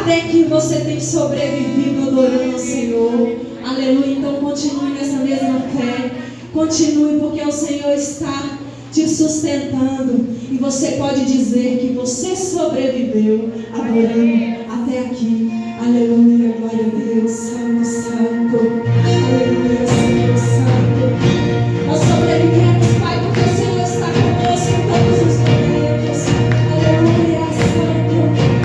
Até que você tem sobrevivido adorando ao Senhor. Aleluia. Então continue nessa mesma fé. Continue, porque o Senhor está te sustentando. E você pode dizer que você sobreviveu adorando até aqui. Aleluia. Glória a Deus. Santo, santo. Aleluia, Senhor Santo. Nós sobrevivemos, Pai, porque o Senhor está conosco em todos os momentos. Aleluia, Santo.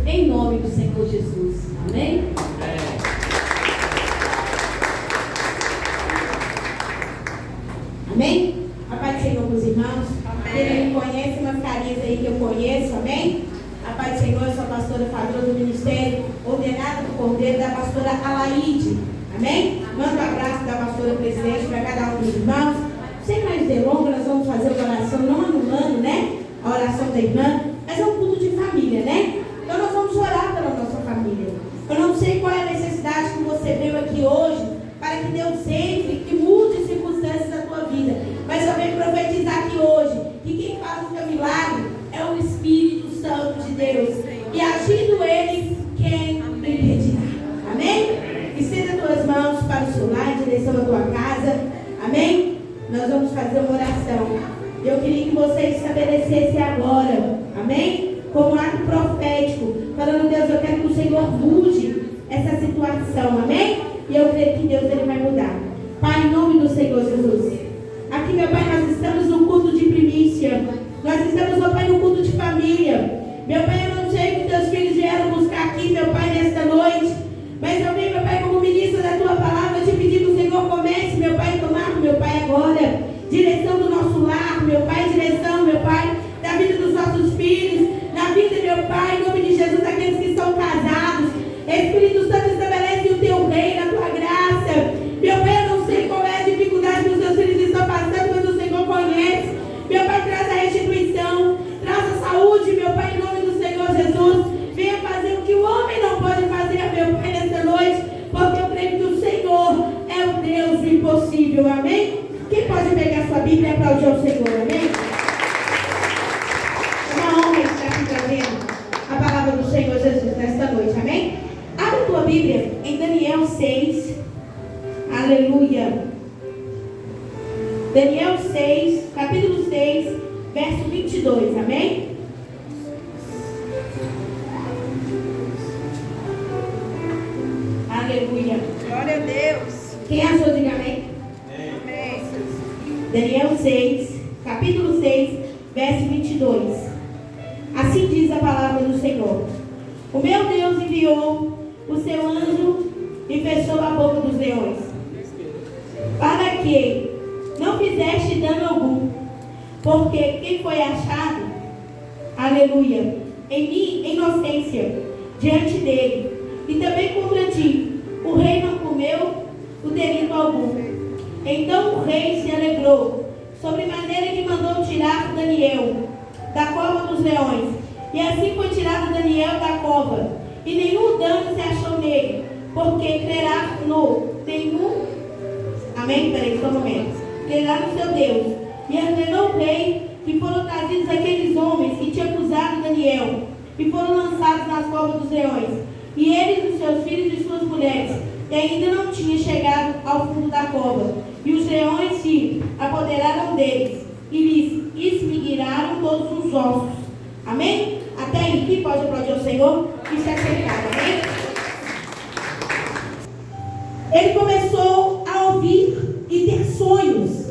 Em Jesus. Amém? Amém? A paz do Senhor com os irmãos. Ele me conhece, umas carinhas aí que eu conheço. Amém? A paz do Senhor, eu sou a pastora Fadrona do Ministério, ordenada do Cordeiro, da pastora Alaide. Amém? Manda um abraço da pastora presidente para cada um dos irmãos. Sem mais delongas, nós vamos fazer uma oração, não anulando, né? A oração da irmã, mas é um culto de família, né? Então nós vamos orar pela nossa família. Eu não sei qual é a necessidade que você veio aqui hoje, para que Deus entre, que mude as circunstâncias da tua vida. Mas eu venho profetizar aqui hoje, que quem faz o teu milagre é o Espírito Santo de Deus. E agindo Ele, quem impedirá? Amém? Estenda as tuas mãos para o seu lar, em direção à tua casa. Amém? Nós vamos fazer uma oração. Eu queria que você estabelecesse agora, amém? Como um ato profético, falando, Deus, eu quero que o Senhor mude essa situação, amém? E eu creio que Deus ele vai mudar. Pai, em nome do Senhor Jesus. Aqui, meu Pai, nós estamos no culto de primícia. Nós estamos, meu Pai, no culto de família. Meu Pai, eu não sei que teus filhos vieram buscar aqui, meu Pai, nesta noite. Mas eu venho, meu Pai, como ministro da tua palavra, te pedir que o Senhor comece, meu Pai, tomar, meu Pai, agora. Direção do nosso lar, meu Pai, direção, meu Pai, da vida dos nossos filhos, na vida, meu Pai, em nome de Jesus, daqueles que estão casados. Espírito Santo, estabelece o teu reino, a tua graça. Meu Pai, eu não sei qual é a dificuldade que os teus filhos estão passando, mas o Senhor conhece. Meu Pai, traz a restituição, traz a saúde, meu Pai, em nome do Senhor Jesus. Venha fazer o que o homem não pode fazer, meu Pai, nesta noite, porque eu creio que o Senhor é o Deus do impossível, amém? Quem pode pegar sua Bíblia e aplaudir ao Senhor, amém? É uma honra estar aqui trazendo a palavra do Senhor Jesus nesta noite, amém? Abre a tua Bíblia em Daniel 6, aleluia. Daniel 6, capítulo 6, verso 22, amém? Aleluia. Glória a Deus. Quem achou, diga amém. Amém. Daniel 6, capítulo 6, verso 22. Assim diz a palavra do Senhor. O meu Deus enviou o seu anjo e fechou a boca dos leões, para que não fizeste dano algum, porque quem foi achado, aleluia, em mim, inocência, diante dele, e também contra ti, o rei não comeu o delito algum. Então o rei se alegrou, sobremaneira que mandou tirar Daniel da cova dos leões. E assim foi tirado Daniel da cova, e nenhum dano se achou nele, porque crerá no nenhum. Amém? Peraí, só um momento. Crerá no seu Deus. E ordenou o rei que foram trazidos aqueles homens que tinham acusado Daniel, e foram lançados nas covas dos leões. E eles, os seus filhos e suas mulheres, e ainda não tinham chegado ao fundo da cova. E os leões se apoderaram deles, e lhes esmigiraram todos os ossos. Amém? Até aí, quem pode aplaudir ao Senhor? Isso é pecado, amém? Ele começou a ouvir e ter sonhos.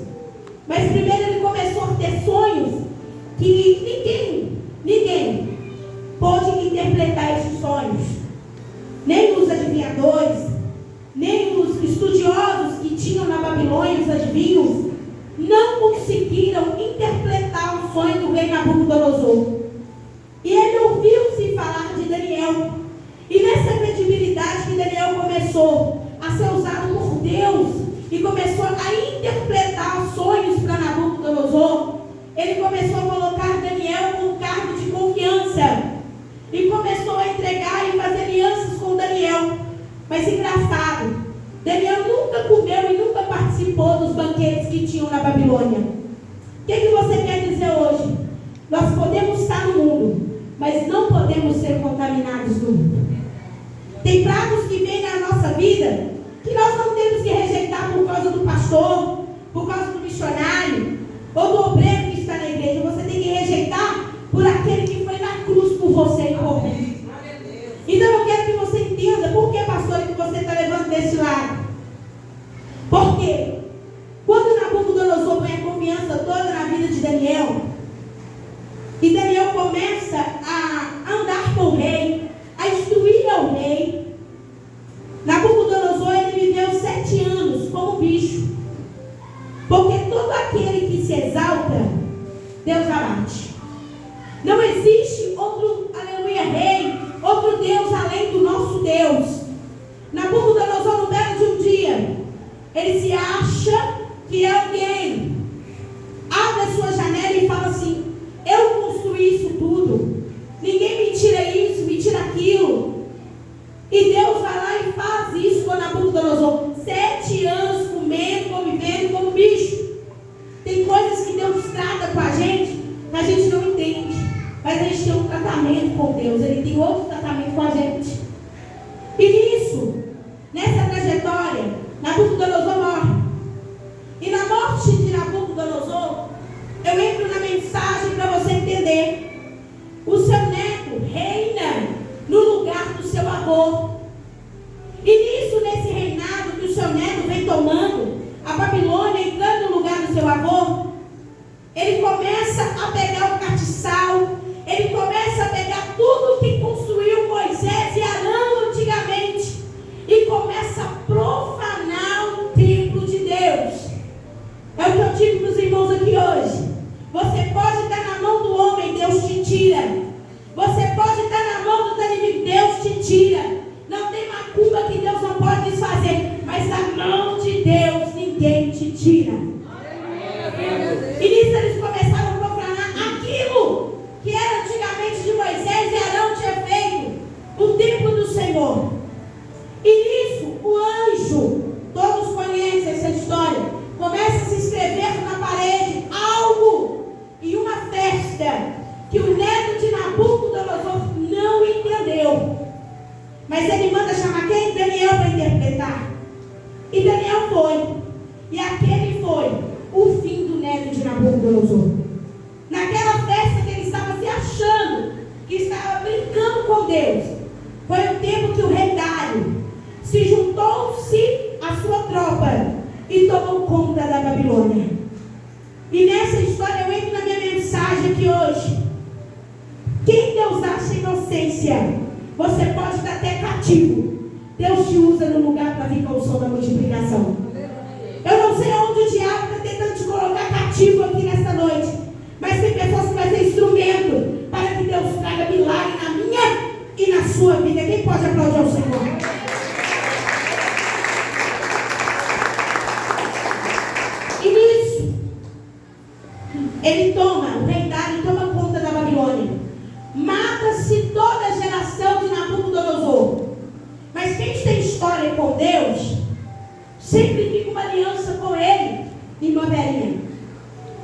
Mas primeiro ele começou a ter sonhos que ninguém pôde interpretar esses sonhos. Nem os adivinhadores, nem os estudiosos que tinham na Babilônia, os adivinhos, não conseguiram interpretar o sonho do rei Nabucodonosor. E ele ouviu-se falar de Daniel. E nessa credibilidade que Daniel começou a ser usado por Deus e começou a interpretar sonhos para Nabucodonosor, ele começou a colocar Daniel com um cargo de confiança. E começou a entregar e fazer alianças com Daniel. Mas engraçado, Daniel nunca comeu e nunca participou dos banquetes que tinham na Babilônia. O que você quer dizer hoje? Nós podemos estar no mundo, mas não podemos ser contaminados no mundo. Tem pratos que vêm na nossa vida que nós não temos que rejeitar por causa do pastor, por causa do missionário ou do obreiro que está na igreja. Você tem que rejeitar por aquele que foi na cruz por você e por mim. Então eu quero que você entenda por que, pastor, que você está levando desse lado. Porque quando Nabucodonosor põe a confiança toda na vida de Daniel, e Daniel começa a andar com Deus abate. Não existe outro, aleluia, rei, outro Deus além do nosso Deus. Nabucodonosor, no belo de um dia, ele se acha que é alguém. Abre a sua janela e fala assim: eu construí isso tudo. Ninguém me tira isso, me tira aquilo. E Deus vai lá e faz isso com Nabucodonosor. 7 anos comendo, convivendo como bicho. Tem coisas que Deus trata com a gente não entende. Mas a gente tem um tratamento com Deus. Ele tem outro tratamento com a gente. E nisso, nessa trajetória, Nabucodonosor morre. E na morte de Nabucodonosor, eu entro na mensagem para você entender. O seu neto reina no lugar do seu avô. E nisso, nesse reinado que o seu neto vem tomando, a Babilônia entrando no lugar do seu avô, ele começa a pegar o castiçal, ele começa a pegar tudo que construiu Moisés e Arão antigamente e começa a profanar o templo de Deus. É o que eu digo para os irmãos aqui hoje. Você pode estar na mão do homem, Deus te tira. Você pode estar na mão do inimigo, Deus te tira. Não tem macumba que Deus não pode desfazer, mas da mão de Deus ninguém te tira. E nisso eles começaram a profanar aquilo que era antigamente de Moisés e Arão tinha feito, o templo do Senhor. E nisso o anjo, todos conhecem essa história, começa a se escrever na parede algo em uma festa que o neto de Nabucodonosor não entendeu. Mas ele manda chamar quem? Daniel para interpretar. E Daniel foi. E aquele foi o fim do neto de Nabucodonosor. Naquela festa que ele estava se achando, que estava brincando com Deus, foi o tempo que o rei Dário se juntou-se à sua tropa e tomou conta da Babilônia. E nessa história eu entro na minha mensagem aqui hoje. Quem Deus acha inocência, você pode estar até cativo. Deus te usa no lugar para vir com o som da multiplicação. Eu não sei onde o diabo está tentando te colocar cativo aqui nesta noite, mas tem pessoas que vão ser instrumento para que Deus traga milagre na minha e na sua vida. Quem pode aplaudir ao Senhor? E nisso, ele toma, o rei Dário toma conta da Babilônia. Mata-se toda a geração de Nabucodonosor. Mas quem tem história com Deus, sempre fica uma aliança com ele, irmã Verinha.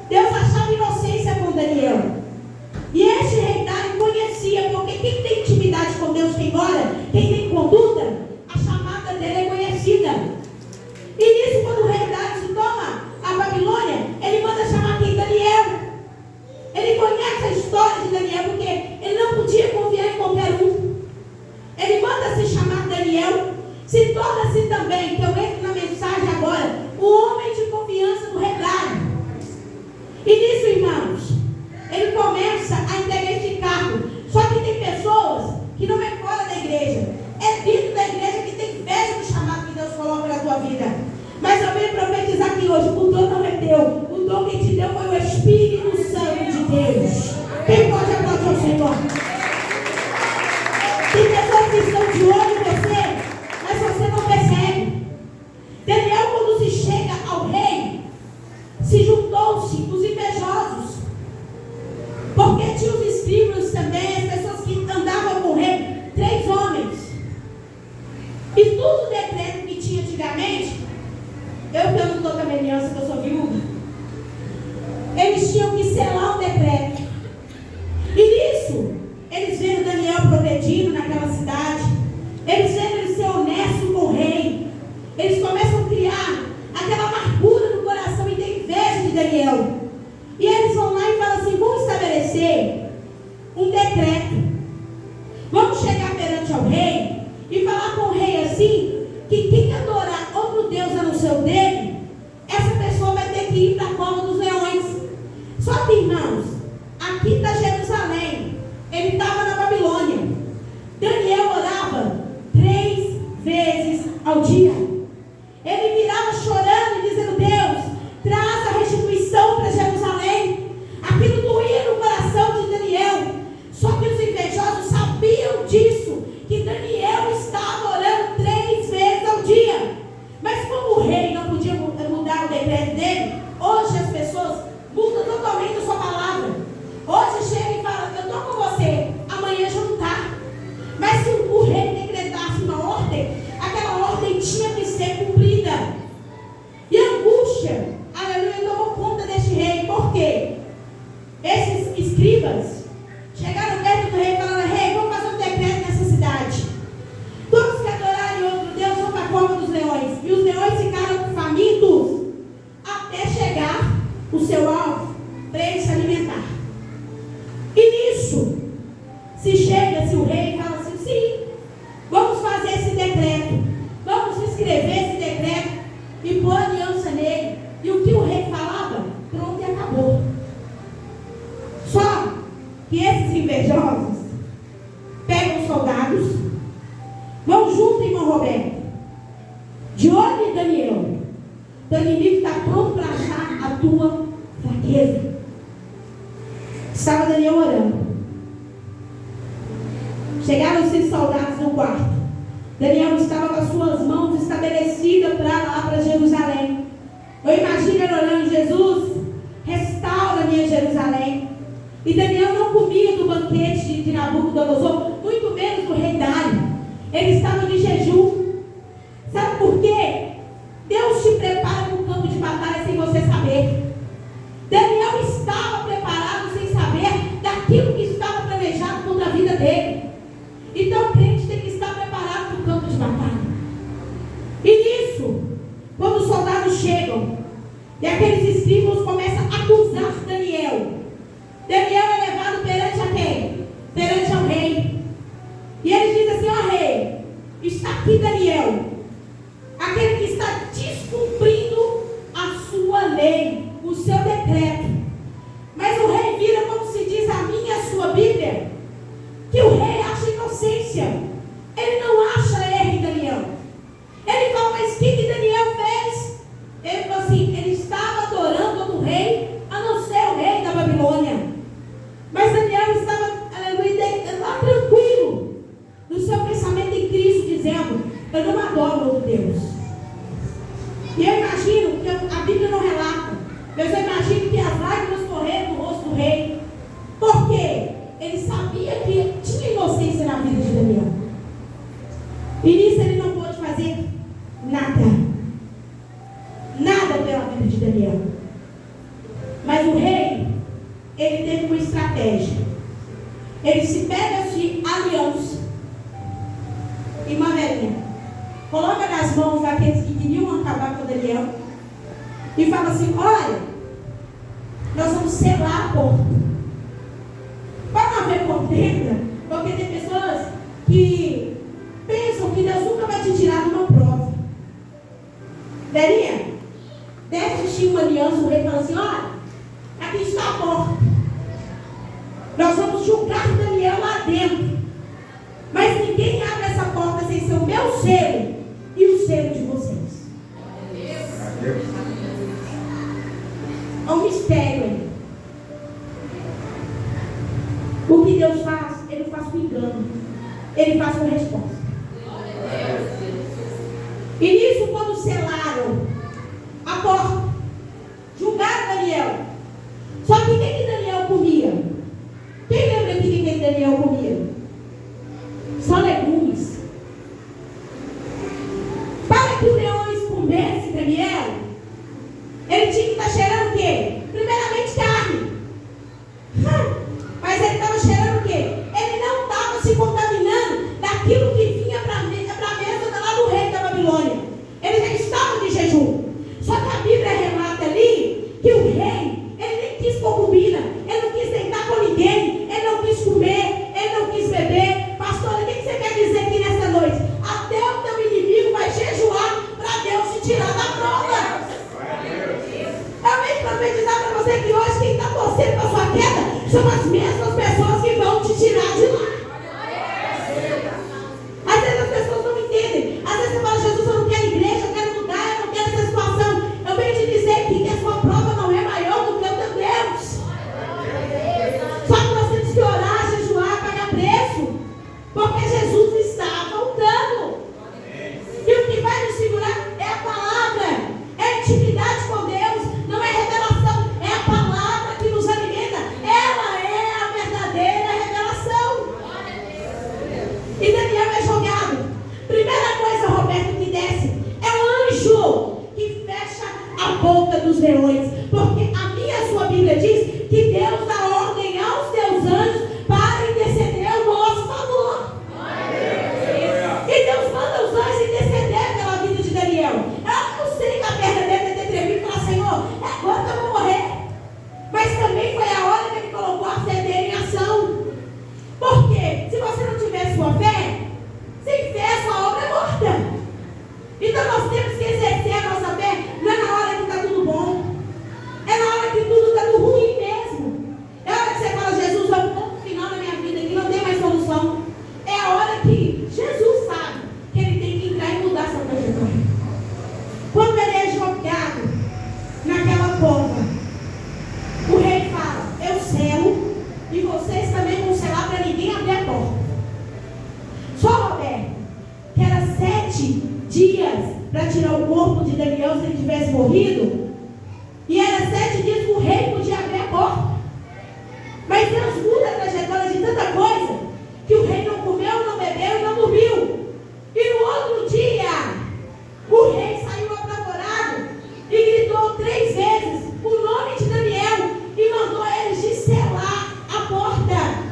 Deus achava inocência com Daniel. E este rei Dário conhecia, porque quem tem intimidade com Deus, quem ora, quem tem conduta, a chamada dele é conhecida. E nisso, quando o rei Dário se toma a Babilônia, ele manda chamar quem? Daniel. Ele conhece a história de Daniel, porque ele não podia confiar em qualquer um. Ele manda se chamar Daniel, se torna-se também, que eu entro na mensagem agora, o homem de confiança do rei Dário. E nisso, irmãos, ele começa a entregar esse cargo. Só que tem pessoas que não é fora da igreja, é dentro da igreja, que tem inveja do chamado que Deus coloca na tua vida. Mas eu venho profetizar aqui hoje, o dom não é teu, o dom que te deu foi o Espírito Santo de Deus. Quem pode aplaudir ao Senhor? Tem pessoas que estão de olho em você, mas você não percebe. Daniel, quando se chega ao rei, se juntou-se os invejosos, porque tinha os escribas também, as pessoas que andavam com o rei, 3 homens. E tudo o decreto que tinha antigamente, eu não estou com a minha aliança, que eu sou viúva, eles tinham que selar o decreto. E nisso, eles vendo Daniel progredindo naquela cidade, eles vendo ele ser honesto com o rei, eles começam a criar aquela amargura no coração e ter inveja de Daniel. E eles vão lá e falam assim: vamos estabelecer um decreto. Vamos chegar perante ao rei e falar com o rei assim, que quem adorar outro Deus a não ser o dele, essa pessoa vai ter que ir para a cova dos leões. Só que, irmãos, aqui está Jerusalém, ele estava na Babilônia. Daniel orava 3 vezes ao dia. Ele virava chorando e dizendo: Deus, traz a restituição para Jerusalém. Aquilo doeu De olho em Daniel. O inimigo está pronto para achar a tua fraqueza. Estava Daniel orando. Chegaram os 6 soldados no quarto. Daniel estava com as suas mãos estabelecidas para lá, para Jerusalém. Eu imagino ele orando: Jesus, restaura minha Jerusalém. E Daniel não comia do banquete de Nabucodonosor, muito menos do rei Dário. Ele estava de jejum. Sabe por quê? Deus te prepara para o campo de batalha sem você saber. Daniel estava preparado sem saber daquilo que estava planejado contra a vida dele. Então o crente tem que estar preparado para o campo de batalha. E nisso, quando os soldados chegam e aqueles escribas começam a acusar Daniel, Daniel é levado perante a quem? Perante ao rei. E ele diz assim: ó rei, está aqui Daniel, aquele que está descumprindo a sua lei, o seu decreto. Mas o rei vira, como se diz a minha e a sua Bíblia, que o rei acha inocência. Ele não acha erro em Daniel. Ele fala: mas o que Daniel fez? Ele falou assim: ele estava adorando outro rei, a não ser o rei da Babilônia. Mas Daniel estava, aleluia, lá tranquilo, no seu pensamento em Cristo, dizendo: eu não adoro outro Deus. E eu imagino, que a Bíblia não relata, mas eu imagino que as lágrimas correram no rosto do rei. Por quê? Ele sabia que tinha inocência na vida de Daniel. E nisso ele não pôde fazer nada. Nada pela vida de Daniel. Mas o rei, ele teve uma estratégia. Ele se pega de aliança. Irmã velhinha, coloca nas mãos daqueles que queriam acabar com Daniel. E fala assim: olha, nós vamos selar a porta. Para não haver contenda, porque tem pessoas que pensam que Deus nunca vai te tirar de uma prova. Velhinha, desce vestir uma aliança, o rei fala assim: olha, aqui está a porta. Nós vamos julgar Daniel lá dentro. Mas ninguém abre essa porta sem ser o meu selo e o selo de vocês. É um mistério aí. O que Deus faz, Ele faz com engano. Ele faz com resposta. E nisso, quando selaram a porta, julgaram Daniel. Só que quem que Daniel comia? Quem lembra aqui de quem Daniel comia? Só legumes. Para que os leões comessem Daniel, ele tinha que estar cheirando o quê? Primeiramente carne. Mas ele estava cheirando o quê? Ele não estava se contaminando daquilo que vinha para a mesa lá do rei da Babilônia. Ele já estava de jejum. Só que a Bíblia relata ali que o rei, ele nem quis concubina, ele não quis deitar com ninguém, ele não quis comer, ele não quis beber. Pastor, o que você quer dizer aqui nessa noite? Até o teu inimigo vai jejuar para Deus te tirar da prova. Eu venho profetizar para você que hoje quem está torcendo para a sua queda são as mesmas pessoas que vão te tirar de lá. Às vezes as pessoas não entendem. Às vezes você fala: Jesus, eu não quero igreja, eu quero mudar, eu não quero essa situação. Eu venho te dizer aqui que a sua prova não é maior do que o teu Deus. Só que nós temos que orar, jejuar, pagar preço, porque Jesus está voltando. E o que vai nos segurar é a palavra, é a intimidade com Deus, não é revelação, é a palavra que nos alimenta. Ela é a verdadeira revelação. E Daniel é jogado. Primeira coisa, Roberto, que desce é um anjo que fecha a boca dos leões, porque a minha e a sua Bíblia diz que Deus dá ordem aos teus anjos para interceder ao nosso favor. E Deus manda os anjos interceder pela vida de Daniel. Eu não sei que a perna dele ter tremido e falar: Senhor, é agora que eu vou morrer. Mas também foi a hora que ele colocou a fé dele em ação. Porque se você não tiver sua fé, sem fé a sua obra é morta. Então nós temos que exercer a nossa fé, não é na hora que está tudo bom. É 7 dias para tirar o corpo de Daniel se ele tivesse morrido. E era 7 dias que o rei podia abrir a porta. Mas Deus muda a trajetória de tanta coisa que o rei não comeu, não bebeu e não dormiu. E no outro dia, o rei saiu apavorado e gritou 3 vezes o nome de Daniel e mandou eles de selar a porta,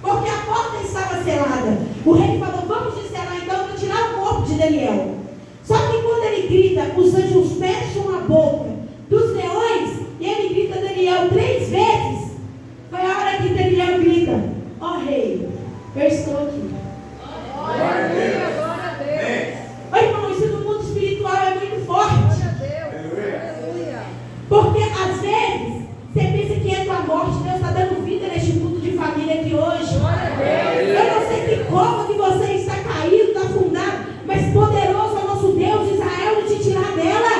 porque a porta estava selada. O rei falou: vamos desselar então para tirar o corpo de Daniel. Só que quando ele grita, os anjos fecham a boca dos leões e ele grita Daniel 3 vezes. Foi a hora que Daniel grita: ó rei, eu estou aqui. Glória a Deus. Ô irmão, isso no mundo espiritual é muito forte. Aleluia. Porque às vezes você pensa que entra a morte, Deus está dando vida neste culto de família aqui hoje. Eu não sei que como que você está caído, está afundado, mas poderoso é o nosso Deus de Israel de te tirar dela.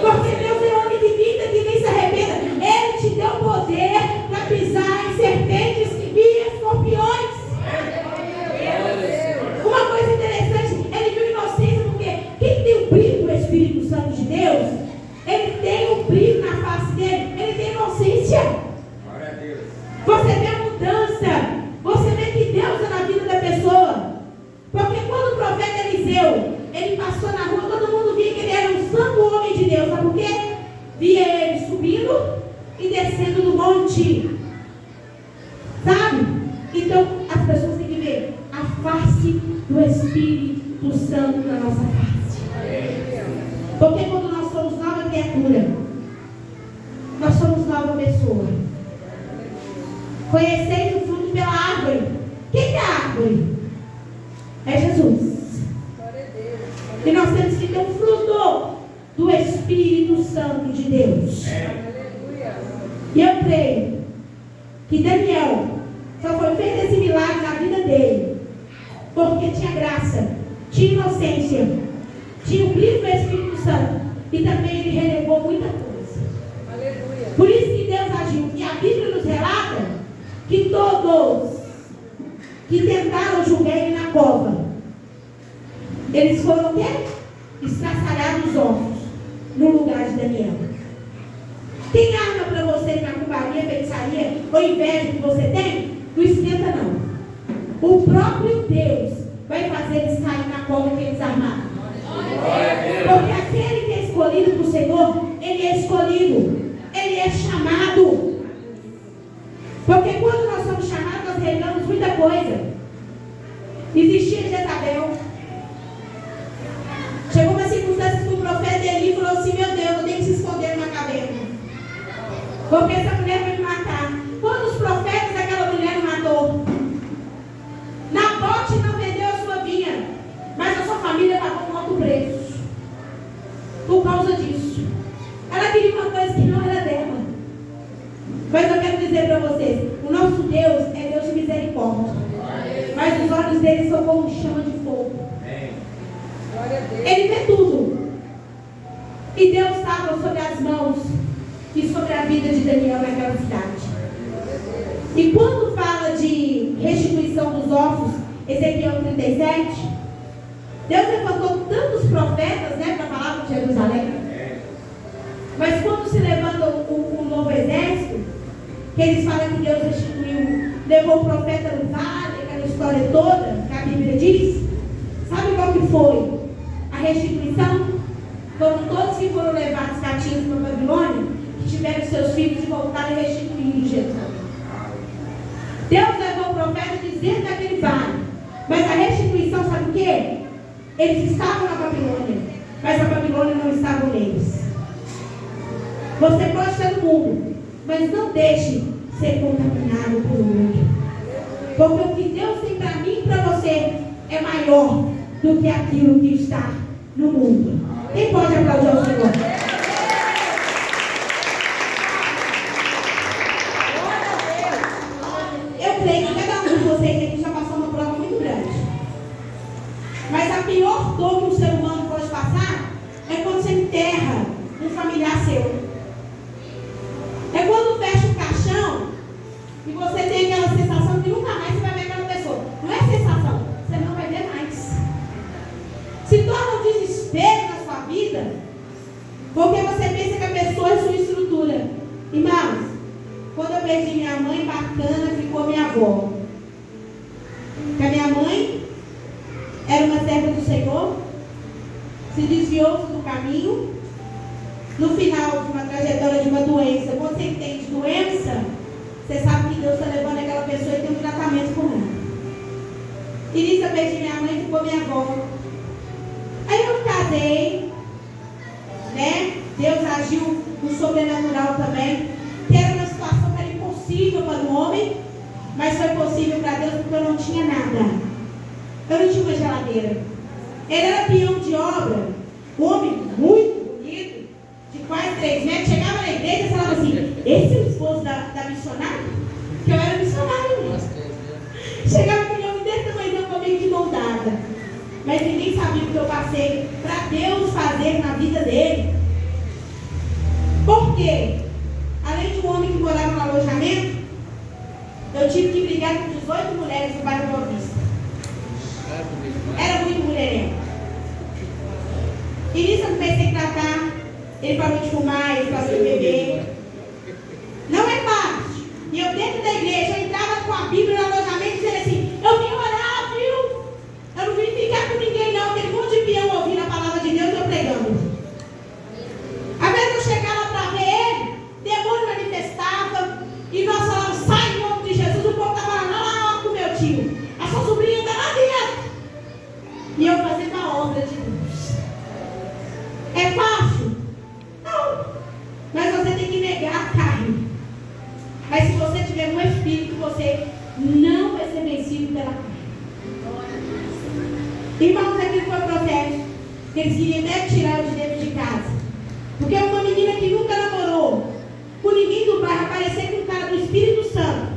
Porque Deus é homem de vida que nem se arrependa. Ele te deu poder para pisar em serpentes e escorpiões. Uma coisa interessante, ele viu inocência, porque quem tem o brilho do Espírito Santo de Deus, ele tem o brilho na face dele, ele tem inocência. Você vê a mudança, você vê que Deus é na vida da pessoa. Porque quando o profeta Eliseu, ele passou na rua, todo mundo via que ele era um santo homem de Deus. Sabe por quê? Via ele subindo e descendo do monte. Sabe? Então as pessoas têm que ver a face do Espírito Santo na nossa face. Porque quando nós somos nova criatura, nós somos nova pessoa. Conheceis o fruto pela árvore. Quem é a árvore? É Jesus. E nós temos que ter um fruto do Espírito Santo de Deus. E eu creio que Daniel só foi feito esse milagre na vida dele porque tinha graça, tinha inocência, tinha o brilho do Espírito Santo e também ele relegou muita coisa. Por isso que Deus agiu. E a Bíblia nos relata que todos que tentaram julgar ele na cova, eles foram o quê? Estraçalhados os ossos no lugar de Daniel. Tem arma para você de macumbaria, feitiçaria ou inveja que você tem? Não esquenta não. O próprio Deus vai fazer eles cair na cova que eles armaram. Porque aquele que é escolhido por Senhor, ele é escolhido, ele é chamado. Porque quando nós somos chamados, nós revelamos muita coisa. Existia Jezabel. Chegou uma circunstância que o profeta Eli falou assim: meu Deus, eu tenho que se esconder numa caverna, porque essa mulher vai me matar. Quantos profetas aquela mulher não matou? Nabote não vendeu a sua vinha, mas a sua família pagou um alto preço por causa disso. Ela queria uma coisa que não era dela. Mas eu quero dizer para vocês: o nosso Deus é Deus de misericórdia, mas os olhos dele são como chama de fogo. Ele vê tudo. E Deus estava sobre as mãos e sobre a vida de Daniel naquela cidade. E quando fala de restituição dos ossos, Ezequiel 37, Deus levantou tantos profetas, para falar com Jerusalém. Mas quando se levanta o novo exército, que eles falam que Deus restituiu, levou o profeta no vale, aquela história toda que a Bíblia diz. Sabe qual que foi a restituição? Foram todos que foram levados cativos para a Babilônia, que tiveram seus filhos e voltaram e restituíram em Jerusalém. Deus levou o profeta dizendo daquele vale. Mas a restituição, sabe o quê? Eles estavam na Babilônia, mas a Babilônia não estava neles. Você pode estar no mundo, mas não deixe ser contaminado pelo mundo. Porque o que Deus tem para mim e para você é maior do que aquilo que está no mundo. Quem pode aplaudir ao Senhor? Eu creio que cada um de vocês aqui já passou uma prova muito grande. Mas a pior dor que um ser humano pode passar é quando você enterra um familiar seu. É quando fecha o caixão e você tem aquela sensação que nunca mais você vai ver aquela pessoa. Não é sensação, você não vai ver mais. Se Porque você pensa que a pessoa é sua estrutura. Irmãos, quando eu perdi minha mãe, bacana, ficou minha avó. Porque a minha mãe era uma serva do Senhor, se desviou do caminho. No final de uma trajetória de uma doença, quando você entende doença, você sabe que Deus está levando aquela pessoa e tem um tratamento com ela. E nisso eu perdi minha mãe, ficou minha avó. Aí eu casei, né? Deus agiu no sobrenatural também, que era uma situação que era impossível para o homem, mas foi possível para Deus porque eu não tinha nada. Eu não tinha uma geladeira. Ele era peão de obra, homem muito bonito, de quase 3 metros. Chegava na igreja e falava assim: esse é o esposo da missionária? Que eu era missionária mesmo. Chegava com um homem desse tamanho comigo de mão dada. Mas ninguém sabia o que eu passei para Deus fazer na vida dele. Por quê? Além de um homem que morava no alojamento, eu tive que brigar com 18 mulheres no bairro Boa Vista. Era muito mulherengo. E nisso eu comecei a tratar. Ele parou de fumar, ele parou de beber. Não é fácil. E eu dentro da igreja, eu entrava com a Bíblia no alojamento dizendo assim: eu vim orar, viu? Eu não vim ficar com ninguém não. Aquele monte de peão ouvindo a palavra de Deus e eu pregando. Às vezes eu chegava para ver ele, demônio manifestava, e nós falávamos: sai em nome de Jesus. O povo estava lá com o meu tio. A sua sobrinha está lá dentro. E eu fazendo a obra de Deus. É fácil? Não. Mas você tem que negar a carne. Mas se você tiver um espírito, você não vai ser vencido pela carne. Irmãos, aquilo foi o processo. Eles queriam até tirar eu de dentro de casa. Porque uma menina que nunca namorou com ninguém do bairro aparecer com um cara do Espírito Santo,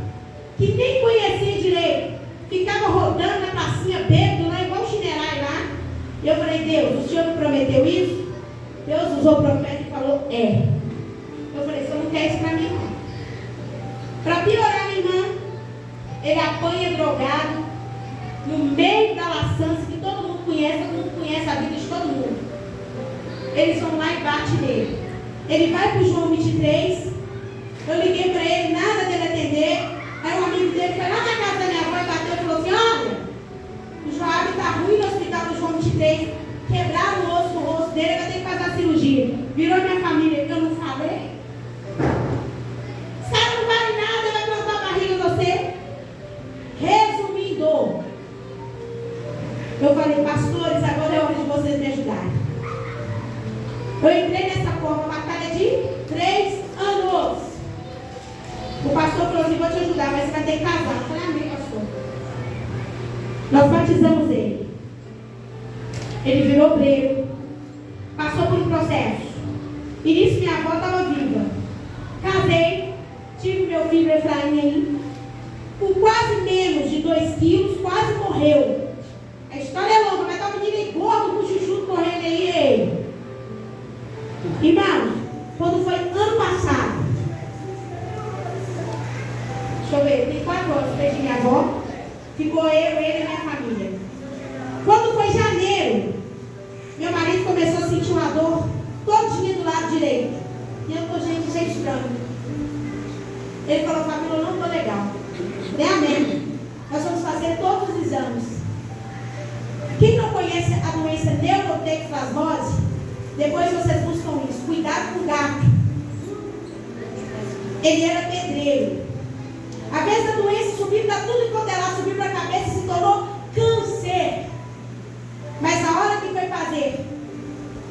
que nem conhecia direito, ficava rodando na pracinha bêbado lá, igual o Chinerai lá. E eu falei: Deus, o Senhor me prometeu isso? Deus usou o profeta e falou: é. Eu falei: você não quer isso para mim não. Para piorar, minha irmã, ele apanha drogado no meio da laçança que todo mundo conhece a vida de todo mundo. Eles vão lá e batem nele. Ele vai para o João 23. Eu liguei para ele, nada dele atender. Aí um amigo dele foi lá na casa da minha avó e bateu e falou assim: olha, o Joab está ruim no hospital do João 23. Quebraram o osso no rosto dele, vai ter que fazer a cirurgia. Virou minha família, que eu não falei. Os caras não valem nada, vai plantar a barriga em você. Resumindo, eu falei: pastores, agora é hora de vocês me ajudarem. Eu entrei nessa forma, batalha de 3 anos. O pastor falou assim: vou te ajudar, mas você vai ter que casar. Eu falei: amém, pastor. Nós batizamos ele. Ele virou obreiro. Passou por um processo. E nisso minha avó estava viva. Casei. Tive meu filho Efraim aí. Com quase menos de 2 quilos, quase morreu. A história é longa, mas tá um menino gordo com chuchu correndo aí. Irmãos, quando foi ano passado, deixa eu ver, tem 4 anos, perdi minha avó, ficou eu, ele e minha família. Quando foi janeiro, meu marido começou a sentir uma dor todinha do lado direito. E eu tô, gente, isso é estranho. Ele falou: família, eu não tô legal. Eu falei: amém. Nós vamos fazer todos os exames. Quem não conhece a doença neurotexplasmose, depois vocês buscam isso. Cuidado com o gato. Ele era pedreiro. A vez da doença subiu para tudo enquanto ela subiu para a cabeça e se tornou câncer. Mas na hora que foi fazer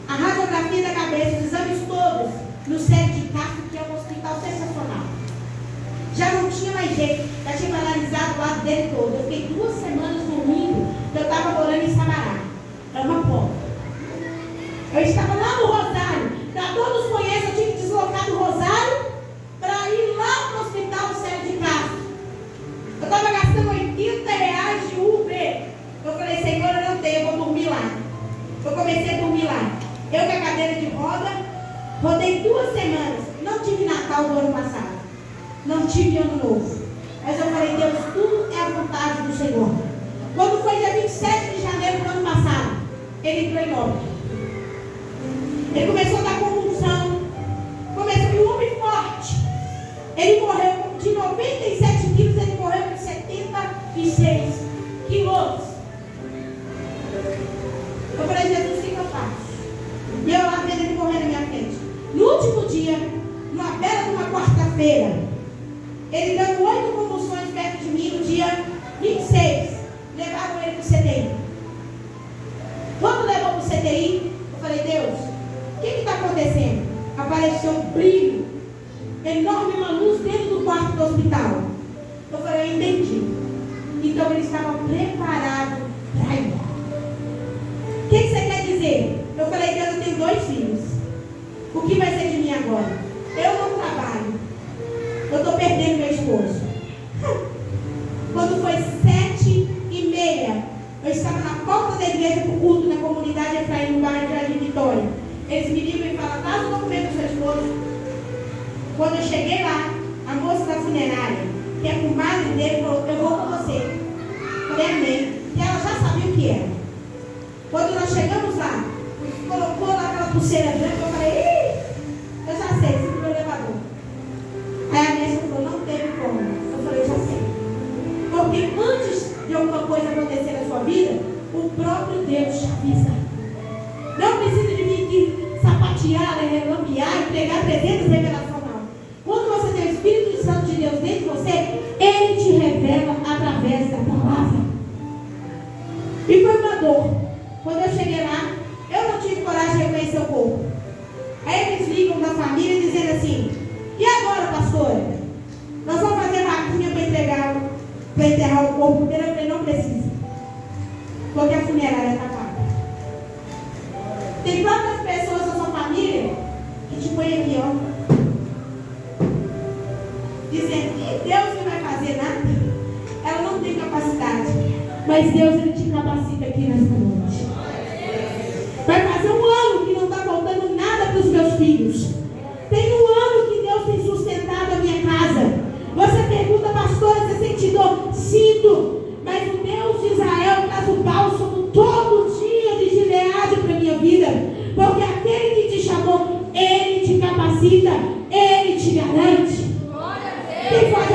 a radiografia da cabeça, os exames todos, no Sérgio de Castro, que é um hospital sensacional, já não tinha mais jeito. Já tinha analisado o lado dele todo. Eu fiquei 2 semanas dormindo, porque eu estava morando em Sabará. Era uma porta. Eu estava lá no Rosário. Para todos conhecem, eu tive que deslocar do Rosário para ir lá para o hospital Sérgio de Castro. Eu estava gastando R$80 de Uber. Eu falei: Senhor, eu não tenho, eu vou dormir lá. Eu comecei a dormir lá. Eu com a cadeira de roda, rodei 2 semanas. Não tive Natal do ano passado. Não tive Ano Novo. Mas eu falei: Deus, tudo é a vontade do Senhor. Quando foi dia 27 de janeiro do ano passado, ele entrou em óbito. Ele começou a dar convulsão. Ele morreu de 97 quilos, ele morreu com 76 quilos. Eu falei, Jesus, o que eu faço? E eu lá vendo ele morrer na minha frente. No último dia, numa bela de uma quarta-feira, ele dando 8 convulsões perto de mim, no dia 26, levaram ele para o CTI. Quando levou para o CTI, eu falei, Deus, o que está acontecendo? Apareceu um brilho enorme, uma luz dentro do quarto do hospital. Eu falei, eu entendi. Então ele estava preparado para ir. O que você quer dizer? Eu falei, Deus, eu tenho 2 filhos. O que vai ser de mim agora? Eu não trabalho. Eu estou perdendo meu esposo. Quando foi 7h30, eu estava na porta da igreja para o culto na comunidade Efraim, no bairro de Jardim Vitória. Eles me ligam e falam, traz o documento do seu esposo. Quando eu cheguei lá, a moça da funerária, que é comadre dele, falou, eu vou com você. Eu falei, amém. E ela já sabia o que era. Quando nós chegamos lá, colocou lá aquela pulseira branca, eu falei, eu já sei, você foi o elevador. Aí a médica falou, não teve como. Eu falei, já sei. Porque antes de alguma coisa acontecer na sua vida, o próprio Deus te avisa. Não precisa de vir aqui sapatear, relampear e pregar 300 revelações, não. Quando você tem o Espírito Santo de Deus dentro de você, Ele te revela através da palavra. E foi uma dor. Quando eu cheguei lá, eu não tive coragem de reconhecer o corpo. Aí eles ligam da família dizendo assim, e agora, pastora? Nós vamos fazer vaquinha para enterrar o corpo dele. Eu falei, não precisa. Porque a funerária está paga. Tem quantas pessoas na sua família que te põem aqui, ó, dizendo que Deus não vai fazer nada? Ela não tem capacidade. Mas Deus, Ele te capacita aqui nesta noite. Vai fazer 1 ano que não está faltando nada para os meus filhos. Tem 1 ano que Deus tem sustentado a minha casa. Você pergunta, pastora, você sente dor? Sinto. Mas o Deus de Israel traz o bálsamo todo dia de Gileade para a minha vida. Porque aquele que te chamou, Ele te capacita, Ele te garante. Quem pode